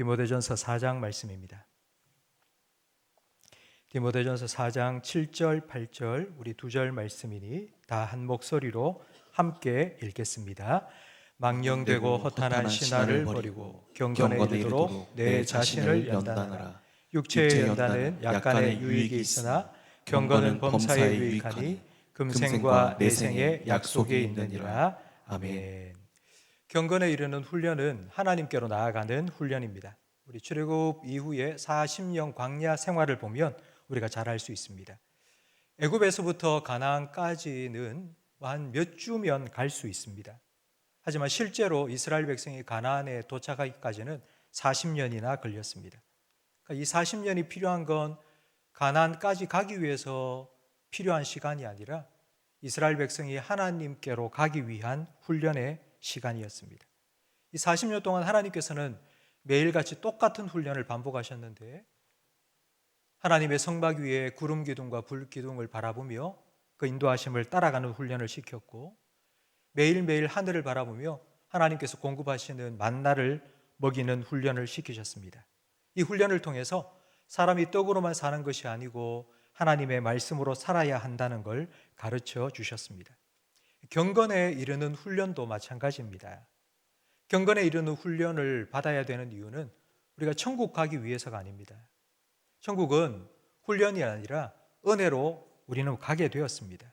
디모데전서 4장 말씀입니다. 디모데전서 4장 7절, 8절 우리 두 절 말씀이니 다 한 목소리로 함께 읽겠습니다. 망령되고 허탄한 신화를 버리고 경건에 이르도록 내 자신을 연단하라. 육체의 연단은 약간의 유익이 있으나 경건은 범사에 유익하니 금생과 내생의 약속이 있느니라. 아멘. 경건에 이르는 훈련은 하나님께로 나아가는 훈련입니다. 우리 출애굽 이후에 40년 광야 생활을 보면 우리가 잘 알 수 있습니다. 애굽에서부터 가나안까지는 한 몇 주면 갈 수 있습니다. 하지만 실제로 이스라엘 백성이 가나안에 도착하기까지는 40년이나 걸렸습니다. 그러니까 이 40년이 필요한 건 가나안까지 가기 위해서 필요한 시간이 아니라 이스라엘 백성이 하나님께로 가기 위한 훈련의 시간이었습니다. 이 40년 동안 하나님께서는 매일같이 똑같은 훈련을 반복하셨는데 하나님의 성막 위에 구름 기둥과 불 기둥을 바라보며 그 인도하심을 따라가는 훈련을 시켰고 매일매일 하늘을 바라보며 하나님께서 공급하시는 만나를 먹이는 훈련을 시키셨습니다. 이 훈련을 통해서 사람이 떡으로만 사는 것이 아니고 하나님의 말씀으로 살아야 한다는 걸 가르쳐 주셨습니다. 경건에 이르는 훈련도 마찬가지입니다. 경건에 이르는 훈련을 받아야 되는 이유는 우리가 천국 가기 위해서가 아닙니다. 천국은 훈련이 아니라 은혜로 우리는 가게 되었습니다.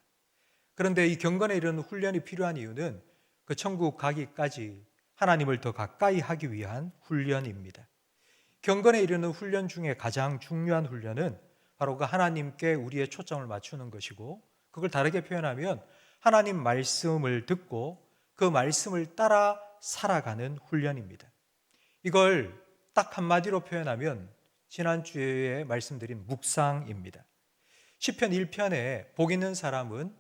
그런데 이 경건에 이르는 훈련이 필요한 이유는 그 천국 가기까지 하나님을 더 가까이 하기 위한 훈련입니다. 경건에 이르는 훈련 중에 가장 중요한 훈련은 바로 그 하나님께 우리의 초점을 맞추는 것이고 그걸 다르게 표현하면 하나님 말씀을 듣고 그 말씀을 따라 살아가는 훈련입니다. 이걸 딱 한마디로 표현하면 지난주에 말씀드린 묵상입니다. 시편 1편에 복 있는 사람은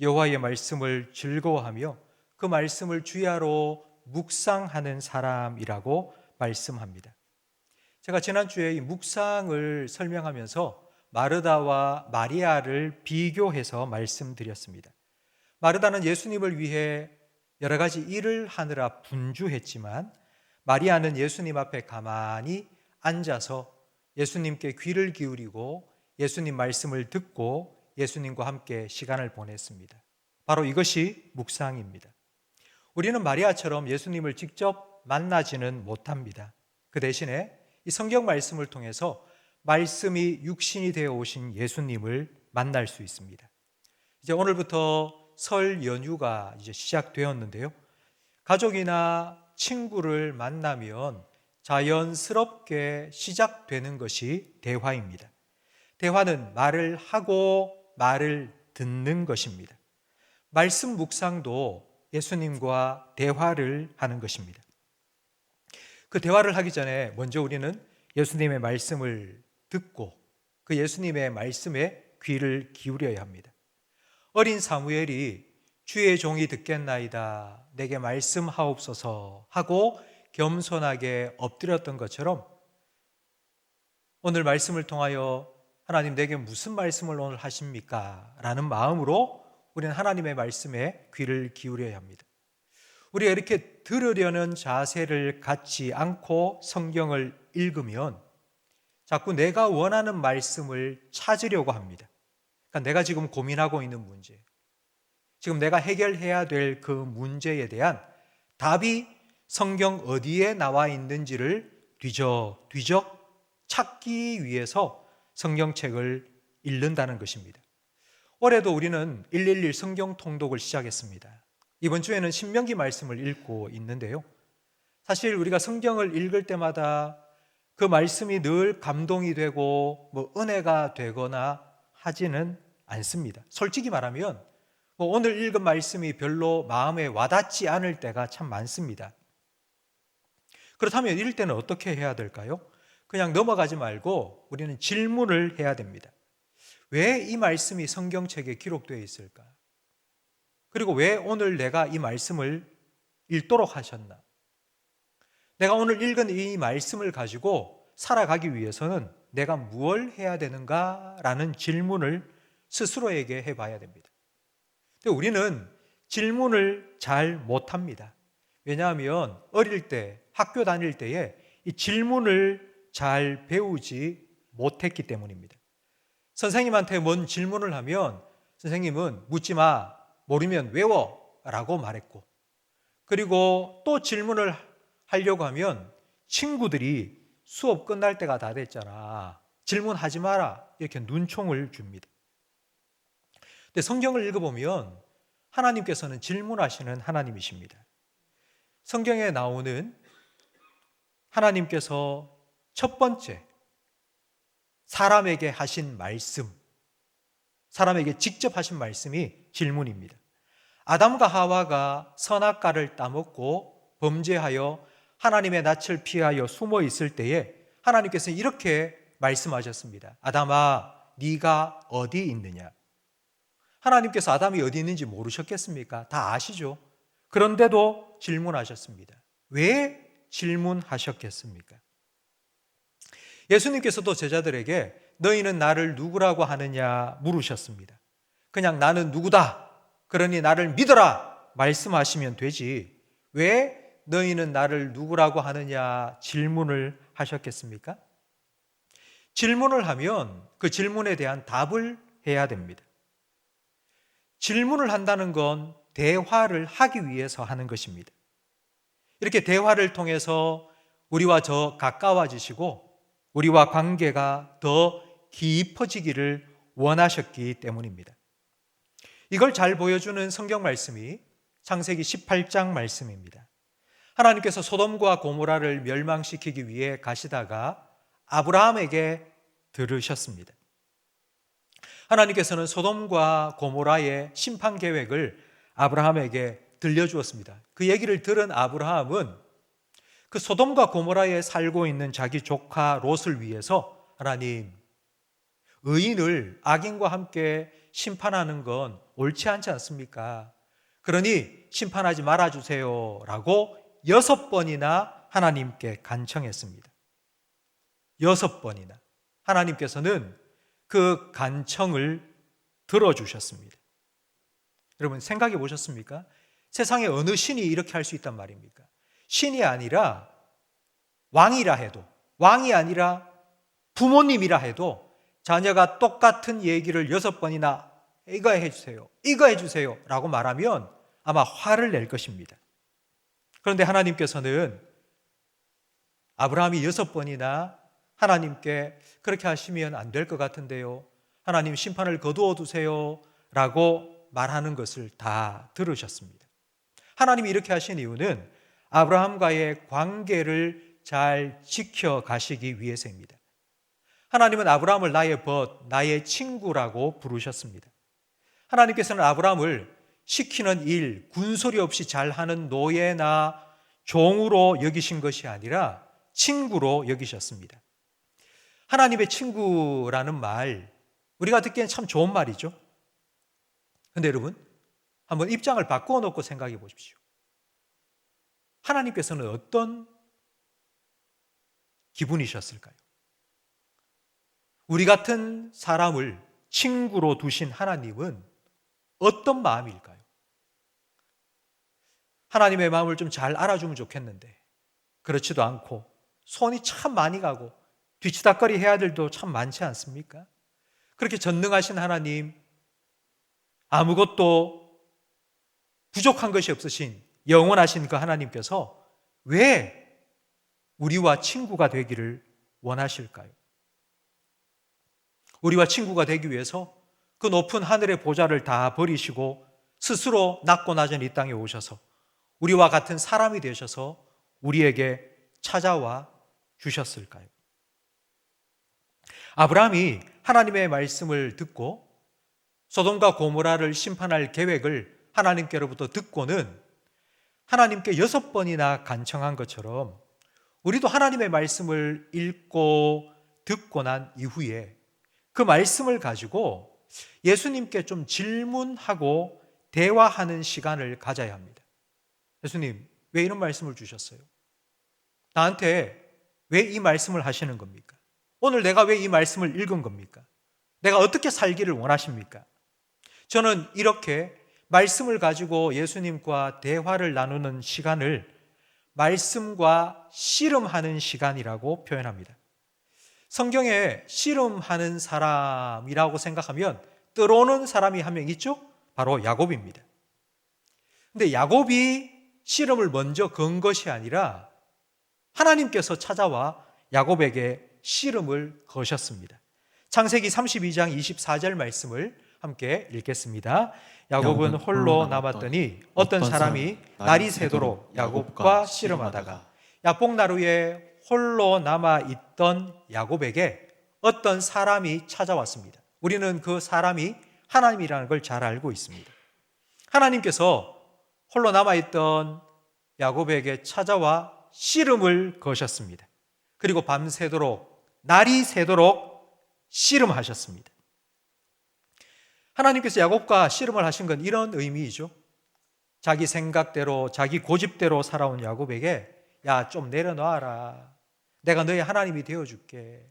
여호와의 말씀을 즐거워하며 그 말씀을 주야로 묵상하는 사람이라고 말씀합니다. 제가 지난주에 이 묵상을 설명하면서 마르다와 마리아를 비교해서 말씀드렸습니다. 마르다는 예수님을 위해 여러 가지 일을 하느라 분주했지만 마리아는 예수님 앞에 가만히 앉아서 예수님께 귀를 기울이고 예수님 말씀을 듣고 예수님과 함께 시간을 보냈습니다. 바로 이것이 묵상입니다. 우리는 마리아처럼 예수님을 직접 만나지는 못합니다. 그 대신에 이 성경 말씀을 통해서 말씀이 육신이 되어 오신 예수님을 만날 수 있습니다. 이제 오늘부터 설 연휴가 이제 시작되었는데요. 가족이나 친구를 만나면 자연스럽게 시작되는 것이 대화입니다. 대화는 말을 하고 말을 듣는 것입니다. 말씀 묵상도 예수님과 대화를 하는 것입니다. 그 대화를 하기 전에 먼저 우리는 예수님의 말씀을 듣고 그 예수님의 말씀에 귀를 기울여야 합니다. 어린 사무엘이 주의 종이 듣겠나이다 내게 말씀하옵소서 하고 겸손하게 엎드렸던 것처럼 오늘 말씀을 통하여 하나님 내게 무슨 말씀을 오늘 하십니까? 라는 마음으로 우리는 하나님의 말씀에 귀를 기울여야 합니다. 우리가 이렇게 들으려는 자세를 갖지 않고 성경을 읽으면 자꾸 내가 원하는 말씀을 찾으려고 합니다. 그러니까 내가 지금 고민하고 있는 문제, 지금 내가 해결해야 될 그 문제에 대한 답이 성경 어디에 나와 있는지를 뒤적 찾기 위해서 성경책을 읽는다는 것입니다. 올해도 우리는 111 성경 통독을 시작했습니다. 이번 주에는 신명기 말씀을 읽고 있는데요. 사실 우리가 성경을 읽을 때마다 그 말씀이 늘 감동이 되고 은혜가 되거나 하지는 않습니다. 솔직히 말하면 오늘 읽은 말씀이 별로 마음에 와닿지 않을 때가 참 많습니다. 그렇다면 이럴 때는 어떻게 해야 될까요? 그냥 넘어가지 말고 우리는 질문을 해야 됩니다. 왜 이 말씀이 성경책에 기록되어 있을까? 그리고 왜 오늘 내가 이 말씀을 읽도록 하셨나? 내가 오늘 읽은 이 말씀을 가지고 살아가기 위해서는 내가 무엇을 해야 되는가? 라는 질문을 스스로에게 해봐야 됩니다. 근데 우리는 질문을 잘 못합니다. 왜냐하면 어릴 때, 학교 다닐 때에 이 질문을 잘 배우지 못했기 때문입니다. 선생님한테 뭔 질문을 하면 선생님은 묻지 마, 모르면 외워 라고 말했고, 그리고 또 질문을 하려고 하면 친구들이 수업 끝날 때가 다 됐잖아, 질문하지 마라, 이렇게 눈총을 줍니다. 근데 성경을 읽어보면 하나님께서는 질문하시는 하나님이십니다. 성경에 나오는 하나님께서 첫 번째 사람에게 하신 말씀, 사람에게 직접 하신 말씀이 질문입니다. 아담과 하와가 선악과를 따먹고 범죄하여 하나님의 낯을 피하여 숨어 있을 때에 하나님께서 이렇게 말씀하셨습니다. 아담아, 네가 어디 있느냐? 하나님께서 아담이 어디 있는지 모르셨겠습니까? 다 아시죠? 그런데도 질문하셨습니다. 왜 질문하셨겠습니까? 예수님께서도 제자들에게 너희는 나를 누구라고 하느냐 물으셨습니다. 그냥 나는 누구다, 그러니 나를 믿어라 말씀하시면 되지, 왜 너희는 나를 누구라고 하느냐 질문을 하셨겠습니까? 질문을 하면 그 질문에 대한 답을 해야 됩니다. 질문을 한다는 건 대화를 하기 위해서 하는 것입니다. 이렇게 대화를 통해서 우리와 더 가까워지시고 우리와 관계가 더 깊어지기를 원하셨기 때문입니다. 이걸 잘 보여주는 성경 말씀이 창세기 18장 말씀입니다. 하나님께서 소돔과 고모라를 멸망시키기 위해 가시다가 아브라함에게 들으셨습니다. 하나님께서는 소돔과 고모라의 심판 계획을 아브라함에게 들려주었습니다. 그 얘기를 들은 아브라함은 그 소돔과 고모라에 살고 있는 자기 조카 롯을 위해서 하나님, 의인을 악인과 함께 심판하는 건 옳지 않지 않습니까? 그러니 심판하지 말아주세요 라고 6번이나 하나님께 간청했습니다. 6번이나 하나님께서는 그 간청을 들어주셨습니다. 여러분 생각해 보셨습니까? 세상에 어느 신이 이렇게 할 수 있단 말입니까? 신이 아니라 왕이라 해도, 왕이 아니라 부모님이라 해도 자녀가 똑같은 얘기를 6번이나 이거 해주세요, 이거 해주세요 라고 말하면 아마 화를 낼 것입니다. 그런데 하나님께서는 아브라함이 6번이나 하나님께 그렇게 하시면 안 될 것 같은데요, 하나님 심판을 거두어 두세요 라고 말하는 것을 다 들으셨습니다. 하나님이 이렇게 하신 이유는 아브라함과의 관계를 잘 지켜가시기 위해서입니다. 하나님은 아브라함을 나의 벗, 나의 친구라고 부르셨습니다. 하나님께서는 아브라함을 시키는 일, 군소리 없이 잘하는 노예나 종으로 여기신 것이 아니라 친구로 여기셨습니다. 하나님의 친구라는 말, 우리가 듣기엔 참 좋은 말이죠. 그런데 여러분, 한번 입장을 바꾸어 놓고 생각해 보십시오. 하나님께서는 어떤 기분이셨을까요? 우리 같은 사람을 친구로 두신 하나님은 어떤 마음일까요? 하나님의 마음을 좀 잘 알아주면 좋겠는데 그렇지도 않고 손이 참 많이 가고 뒤치다꺼리 해야 될 일도 참 많지 않습니까? 그렇게 전능하신 하나님, 아무것도 부족한 것이 없으신 영원하신 그 하나님께서 왜 우리와 친구가 되기를 원하실까요? 우리와 친구가 되기 위해서 그 높은 하늘의 보좌를 다 버리시고 스스로 낮고 낮은 이 땅에 오셔서 우리와 같은 사람이 되셔서 우리에게 찾아와 주셨을까요? 아브라함이 하나님의 말씀을 듣고 소돔과 고모라를 심판할 계획을 하나님께로부터 듣고는 하나님께 6번이나 간청한 것처럼 우리도 하나님의 말씀을 읽고 듣고 난 이후에 그 말씀을 가지고 예수님께 좀 질문하고 대화하는 시간을 가져야 합니다. 예수님, 왜 이런 말씀을 주셨어요? 나한테 왜 이 말씀을 하시는 겁니까? 오늘 내가 왜 이 말씀을 읽은 겁니까? 내가 어떻게 살기를 원하십니까? 저는 이렇게 말씀을 가지고 예수님과 대화를 나누는 시간을 말씀과 씨름하는 시간이라고 표현합니다. 성경에 씨름하는 사람이라고 생각하면 떠오르는 사람이 한 명 있죠? 바로 야곱입니다. 근데 야곱이 씨름을 먼저 건 것이 아니라 하나님께서 찾아와 야곱에게 씨름을 거셨습니다. 창세기 32장 24절 말씀을 함께 읽겠습니다. 야곱은 홀로 남았더니 어떤 사람이 날이 새도록 야곱과 씨름하다가 야복나루에 홀로 남아있던 야곱에게 어떤 사람이 찾아왔습니다. 우리는 그 사람이 하나님이라는 걸 잘 알고 있습니다. 하나님께서 홀로 남아있던 야곱에게 찾아와 씨름을 거셨습니다. 그리고 밤새도록, 날이 새도록 씨름하셨습니다. 하나님께서 야곱과 씨름을 하신 건 이런 의미이죠. 자기 생각대로, 자기 고집대로 살아온 야곱에게 야, 좀 내려놔라. 내가 너의 하나님이 되어줄게.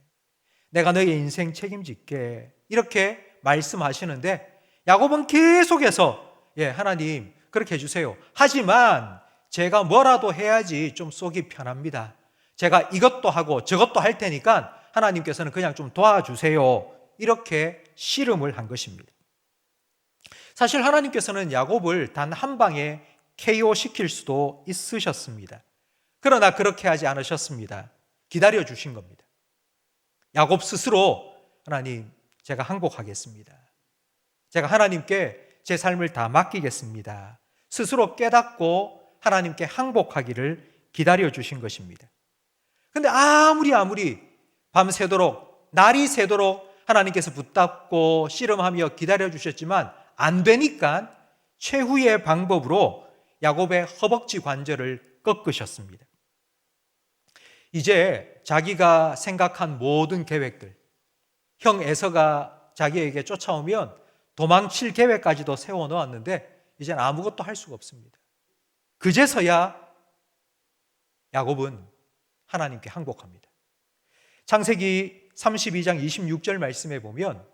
내가 너의 인생 책임질게. 이렇게 말씀하시는데 야곱은 계속해서 하나님 그렇게 해주세요. 하지만 제가 뭐라도 해야지 좀 속이 편합니다. 제가 이것도 하고 저것도 할 테니까 하나님께서는 그냥 좀 도와주세요. 이렇게 씨름을 한 것입니다. 사실 하나님께서는 야곱을 단 한 방에 KO시킬 수도 있으셨습니다. 그러나 그렇게 하지 않으셨습니다. 기다려 주신 겁니다. 야곱 스스로 하나님, 제가 항복하겠습니다. 제가 하나님께 제 삶을 다 맡기겠습니다. 스스로 깨닫고 하나님께 항복하기를 기다려 주신 것입니다. 근데 아무리 밤새도록, 날이 새도록 하나님께서 붙잡고 씨름하며 기다려 주셨지만 안 되니까 최후의 방법으로 야곱의 허벅지 관절을 꺾으셨습니다. 이제 자기가 생각한 모든 계획들, 형 에서가 자기에게 쫓아오면 도망칠 계획까지도 세워놓았는데 이제는 아무것도 할 수가 없습니다. 그제서야 야곱은 하나님께 항복합니다. 창세기 32장 26절 말씀에 보면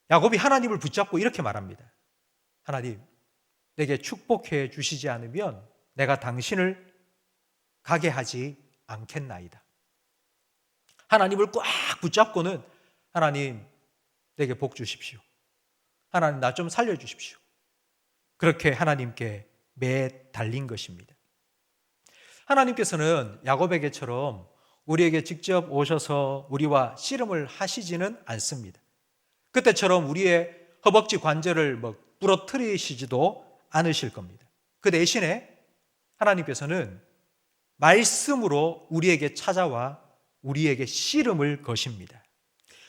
야곱이 하나님을 붙잡고 이렇게 말합니다. 하나님, 내게 축복해 주시지 않으면 내가 당신을 가게 하지 않겠나이다. 하나님을 꽉 붙잡고는 하나님, 내게 복 주십시오. 하나님, 나 좀 살려주십시오. 그렇게 하나님께 매달린 것입니다. 하나님께서는 야곱에게처럼 우리에게 직접 오셔서 우리와 씨름을 하시지는 않습니다. 그때처럼 우리의 허벅지 관절을 부러뜨리시지도 않으실 겁니다. 그 대신에 하나님께서는 말씀으로 우리에게 찾아와 우리에게 씨름을 거십니다.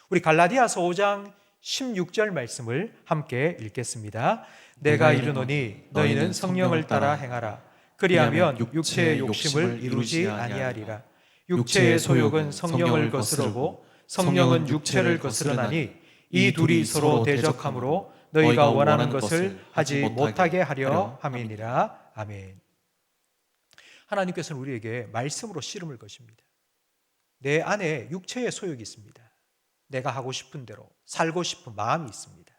우리 갈라디아서 5장 16절 말씀을 함께 읽겠습니다. 내가 이르노니 너희는 성령을 따라 행하라. 그리하면 육체의 욕심을 이루지 아니하리라. 육체의 소욕은 성령을 거스르고 성령은 육체를 거스르나니 이 둘이 서로 대적하므로 너희가 원하는 것을 하지 못하게 하려 함이니라. 아멘. 하나님께서는 우리에게 말씀으로 씨름을 거십니다. 내 안에 육체의 소욕이 있습니다. 내가 하고 싶은 대로 살고 싶은 마음이 있습니다.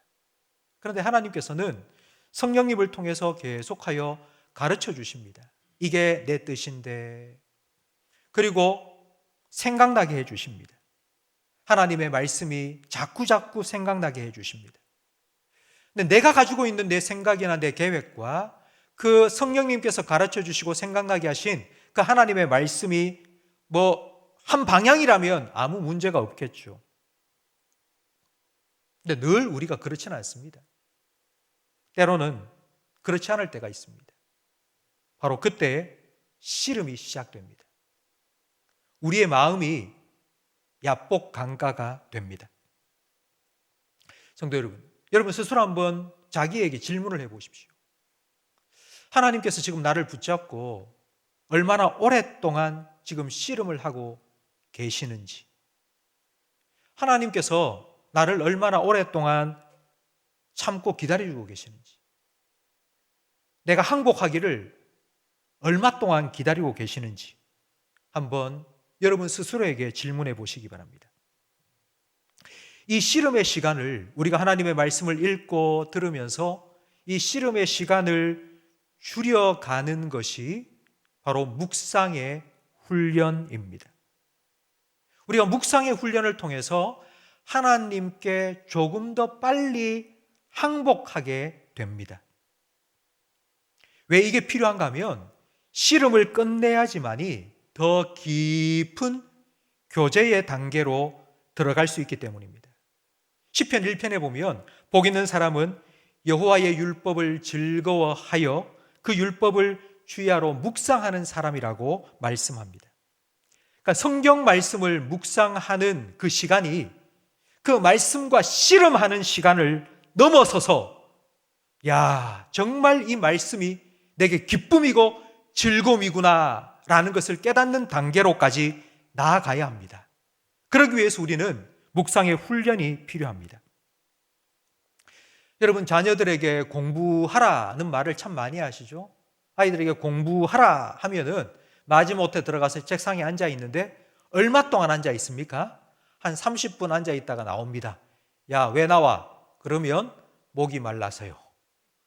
그런데 하나님께서는 성령님을 통해서 계속하여 가르쳐 주십니다. 이게 내 뜻인데. 그리고 생각나게 해 주십니다. 하나님의 말씀이 자꾸 생각나게 해 주십니다. 근데 내가 가지고 있는 내 생각이나 내 계획과 그 성령님께서 가르쳐 주시고 생각나게 하신 그 하나님의 말씀이 한 방향이라면 아무 문제가 없겠죠. 근데 늘 우리가 그렇지는 않습니다. 때로는 그렇지 않을 때가 있습니다. 바로 그때 씨름이 시작됩니다. 우리의 마음이 야복강가가 됩니다. 성도 여러분 스스로 한번 자기에게 질문을 해보십시오. 하나님께서 지금 나를 붙잡고 얼마나 오랫동안 지금 씨름을 하고 계시는지, 하나님께서 나를 얼마나 오랫동안 참고 기다려주고 계시는지, 내가 항복하기를 얼마 동안 기다리고 계시는지 한번 여러분 스스로에게 질문해 보시기 바랍니다. 이 씨름의 시간을 우리가 하나님의 말씀을 읽고 들으면서 이 씨름의 시간을 줄여가는 것이 바로 묵상의 훈련입니다. 우리가 묵상의 훈련을 통해서 하나님께 조금 더 빨리 항복하게 됩니다. 왜 이게 필요한가 하면 씨름을 끝내야지만이 더 깊은 교제의 단계로 들어갈 수 있기 때문입니다. 시편 1편에 보면 복 있는 사람은 여호와의 율법을 즐거워하여 그 율법을 주야로 묵상하는 사람이라고 말씀합니다. 그러니까 성경 말씀을 묵상하는 그 시간이 그 말씀과 씨름하는 시간을 넘어서서 야, 정말 이 말씀이 내게 기쁨이고 즐거움이구나 라는 것을 깨닫는 단계로까지 나아가야 합니다. 그러기 위해서 우리는 묵상의 훈련이 필요합니다. 여러분, 자녀들에게 공부하라는 말을 참 많이 하시죠? 아이들에게 공부하라 하면은 마지못해 들어가서 책상에 앉아 있는데 얼마 동안 앉아 있습니까? 한 30분 앉아 있다가 나옵니다. 야, 왜 나와? 그러면 목이 말라서요.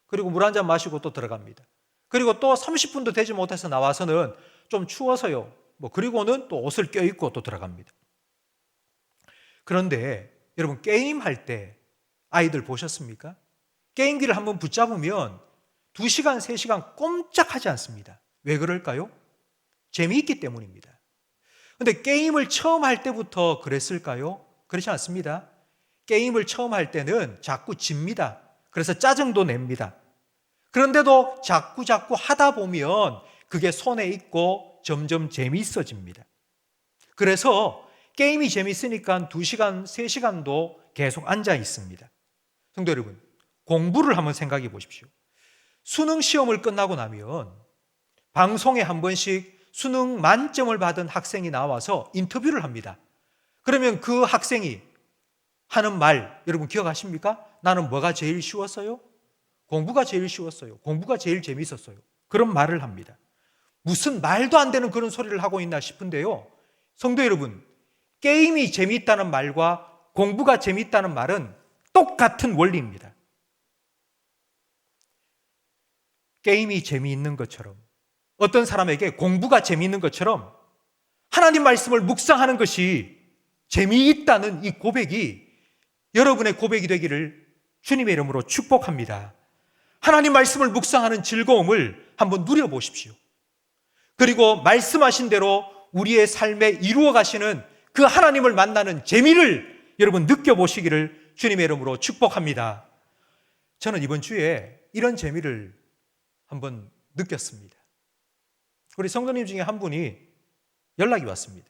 그리고 물 한 잔 마시고 또 들어갑니다. 그리고 또 30분도 되지 못해서 나와서는 좀 추워서요. 그리고는 또 옷을 껴입고 또 들어갑니다. 그런데 여러분, 게임할 때 아이들 보셨습니까? 게임기를 한번 붙잡으면 2시간, 3시간 꼼짝하지 않습니다. 왜 그럴까요? 재미있기 때문입니다. 그런데 게임을 처음 할 때부터 그랬을까요? 그렇지 않습니다. 게임을 처음 할 때는 자꾸 집니다. 그래서 짜증도 냅니다. 그런데도 자꾸 하다 보면 그게 손에 익고 점점 재미있어집니다. 그래서 게임이 재미있으니까 2시간, 3시간도 계속 앉아 있습니다. 성도 여러분, 공부를 한번 생각해 보십시오. 수능 시험을 끝나고 나면 방송에 한 번씩 수능 만점을 받은 학생이 나와서 인터뷰를 합니다. 그러면 그 학생이 하는 말 여러분 기억하십니까? 나는 뭐가 제일 쉬웠어요? 공부가 제일 쉬웠어요. 공부가 제일 재밌었어요. 그런 말을 합니다. 무슨 말도 안 되는 그런 소리를 하고 있나 싶은데요. 성도 여러분, 게임이 재미있다는 말과 공부가 재미있다는 말은 똑같은 원리입니다. 게임이 재미있는 것처럼 어떤 사람에게 공부가 재미있는 것처럼 하나님 말씀을 묵상하는 것이 재미있다는 이 고백이 여러분의 고백이 되기를 주님의 이름으로 축복합니다. 하나님 말씀을 묵상하는 즐거움을 한번 누려보십시오. 그리고 말씀하신 대로 우리의 삶에 이루어 가시는 그 하나님을 만나는 재미를 여러분 느껴보시기를 주님의 이름으로 축복합니다. 저는 이번 주에 이런 재미를 한번 느꼈습니다. 우리 성도님 중에 한 분이 연락이 왔습니다.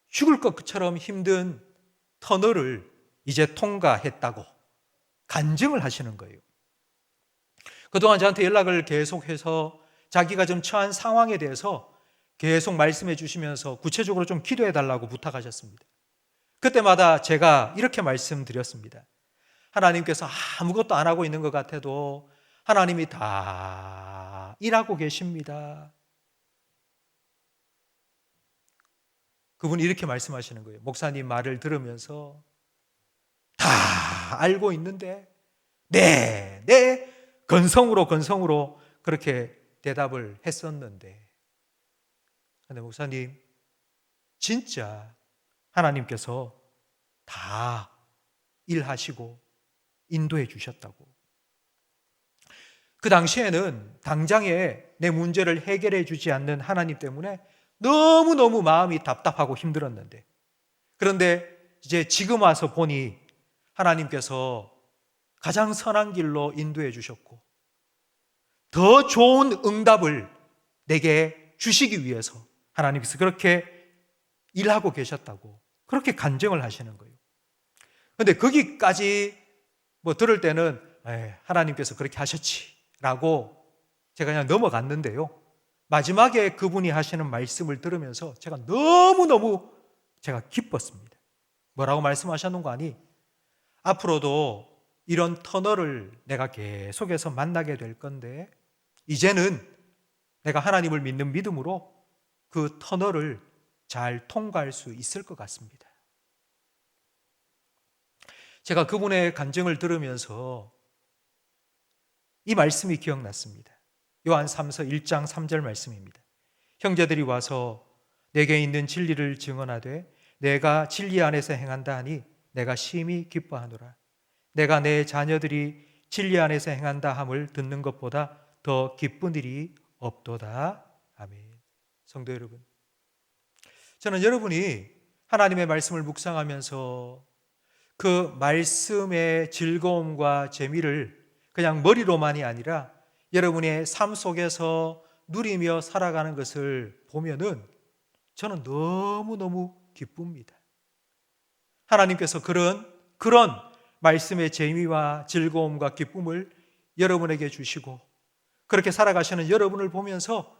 죽을 것처럼 힘든 터널을 이제 통과했다고 간증을 하시는 거예요. 그동안 저한테 연락을 계속해서 자기가 좀 처한 상황에 대해서 계속 말씀해 주시면서 구체적으로 좀 기도해 달라고 부탁하셨습니다. 그때마다 제가 이렇게 말씀드렸습니다. 하나님께서 아무것도 안 하고 있는 것 같아도 하나님이 다 일하고 계십니다. 그분이 이렇게 말씀하시는 거예요. 목사님 말을 들으면서 다 알고 있는데 네 건성으로 그렇게 대답을 했었는데, 근데 목사님 진짜 하나님께서 다 일하시고 인도해 주셨다고. 그 당시에는 당장에 내 문제를 해결해 주지 않는 하나님 때문에 너무너무 마음이 답답하고 힘들었는데, 그런데 이제 지금 와서 보니 하나님께서 가장 선한 길로 인도해 주셨고 더 좋은 응답을 내게 주시기 위해서 하나님께서 그렇게 일하고 계셨다고 그렇게 간증을 하시는 거예요. 그런데 거기까지 들을 때는 하나님께서 그렇게 하셨지라고 제가 그냥 넘어갔는데요. 마지막에 그분이 하시는 말씀을 들으면서 제가 너무너무 기뻤습니다. 뭐라고 말씀하셨는 거 아니? 앞으로도 이런 터널을 내가 계속해서 만나게 될 건데 이제는 내가 하나님을 믿는 믿음으로 그 터널을 잘 통과할 수 있을 것 같습니다. 제가 그분의 간증을 들으면서 이 말씀이 기억났습니다. 요한 3서 1장 3절 말씀입니다. 형제들이 와서 내게 있는 진리를 증언하되 내가 진리 안에서 행한다 하니 내가 심히 기뻐하노라. 내가 내 자녀들이 진리 안에서 행한다 함을 듣는 것보다 더 기쁜 일이 없도다. 아멘. 성도 여러분, 저는 여러분이 하나님의 말씀을 묵상하면서 그 말씀의 즐거움과 재미를 그냥 머리로만이 아니라 여러분의 삶 속에서 누리며 살아가는 것을 보면은 저는 너무너무 기쁩니다. 하나님께서 그런 말씀의 재미와 즐거움과 기쁨을 여러분에게 주시고 그렇게 살아가시는 여러분을 보면서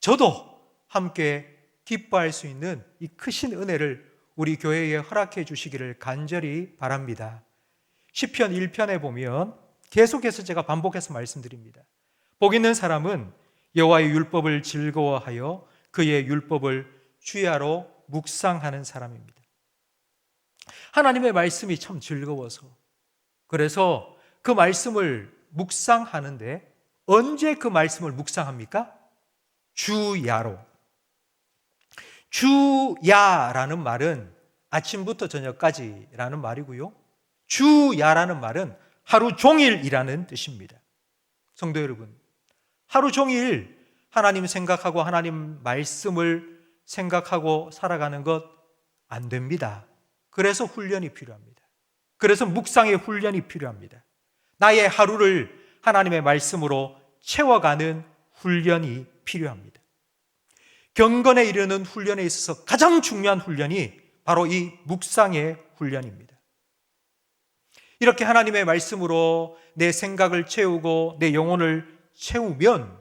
저도 함께 기뻐할 수 있는 이 크신 은혜를 우리 교회에 허락해 주시기를 간절히 바랍니다. 시편 1편에 보면 계속해서 제가 반복해서 말씀드립니다. 복 있는 사람은 여호와의 율법을 즐거워하여 그의 율법을 주야로 묵상하는 사람입니다. 하나님의 말씀이 참 즐거워서, 그래서 그 말씀을 묵상하는데 언제 그 말씀을 묵상합니까? 주야로. 주야라는 말은 아침부터 저녁까지라는 말이고요. 주야라는 말은 하루 종일이라는 뜻입니다. 성도 여러분, 하루 종일 하나님 생각하고 하나님 말씀을 생각하고 살아가는 것 안 됩니다. 그래서 훈련이 필요합니다. 그래서 묵상의 훈련이 필요합니다. 나의 하루를 하나님의 말씀으로 채워가는 훈련이 필요합니다. 경건에 이르는 훈련에 있어서 가장 중요한 훈련이 바로 이 묵상의 훈련입니다. 이렇게 하나님의 말씀으로 내 생각을 채우고 내 영혼을 채우면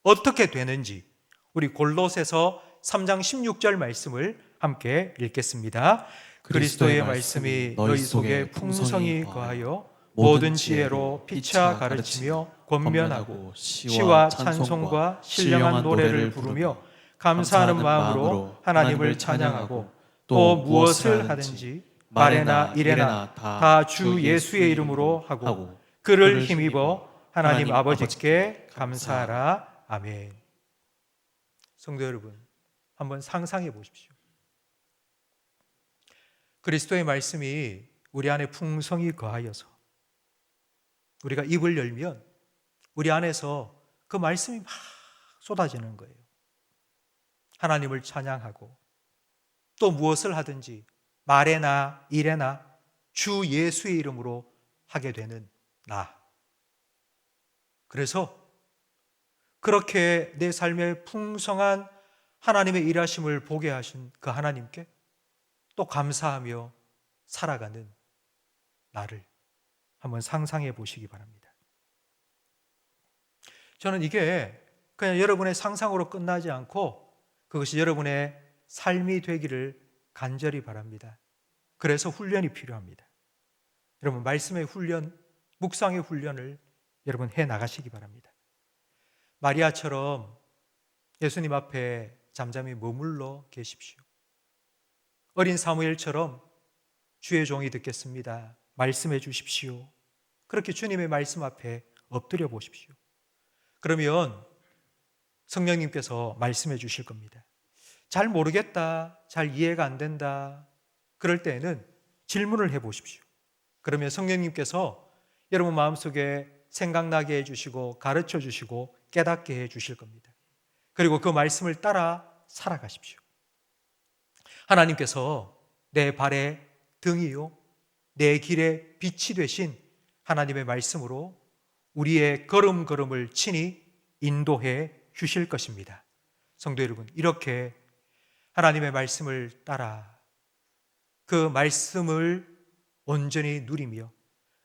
어떻게 되는지 우리 골로새서 3장 16절 말씀을 함께 읽겠습니다. 그리스도의 말씀이 너희 속에 풍성히 거하여 모든 지혜로 피차 가르치며 권면하고 시와 찬송과 신령한 노래를 부르며 감사하는 마음으로 하나님을 찬양하고 또 무엇을 하든지 말에나 일에나 다 주 예수의 이름으로 하고 그를 힘입어 하나님 아버지께 감사하라. 아멘. 성도 여러분, 한번 상상해 보십시오. 그리스도의 말씀이 우리 안에 풍성히 거하여서 우리가 입을 열면 우리 안에서 그 말씀이 막 쏟아지는 거예요. 하나님을 찬양하고 또 무엇을 하든지 말에나 일에나 주 예수의 이름으로 하게 되는 나. 그래서 그렇게 내 삶에 풍성한 하나님의 일하심을 보게 하신 그 하나님께 또 감사하며 살아가는 나를 한번 상상해 보시기 바랍니다. 저는 이게 그냥 여러분의 상상으로 끝나지 않고 그것이 여러분의 삶이 되기를 간절히 바랍니다. 그래서 훈련이 필요합니다. 여러분, 말씀의 훈련, 묵상의 훈련을 여러분 해 나가시기 바랍니다. 마리아처럼 예수님 앞에 잠잠히 머물러 계십시오. 어린 사무엘처럼 주의 종이 듣겠습니다. 말씀해 주십시오. 그렇게 주님의 말씀 앞에 엎드려 보십시오. 그러면 성령님께서 말씀해 주실 겁니다. 잘 모르겠다, 잘 이해가 안 된다, 그럴 때에는 질문을 해 보십시오. 그러면 성령님께서 여러분 마음속에 생각나게 해주시고 가르쳐 주시고 깨닫게 해 주실 겁니다. 그리고 그 말씀을 따라 살아가십시오. 하나님께서 내 발의 등이요 내 길의 빛이 되신 하나님의 말씀으로 우리의 걸음걸음을 친히 인도해 주실 것입니다. 성도 여러분, 이렇게 하나님의 말씀을 따라 그 말씀을 온전히 누리며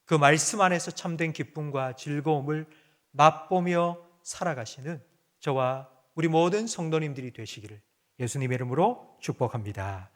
그 말씀 안에서 참된 기쁨과 즐거움을 맛보며 살아가시는 저와 우리 모든 성도님들이 되시기를 예수님의 이름으로 축복합니다.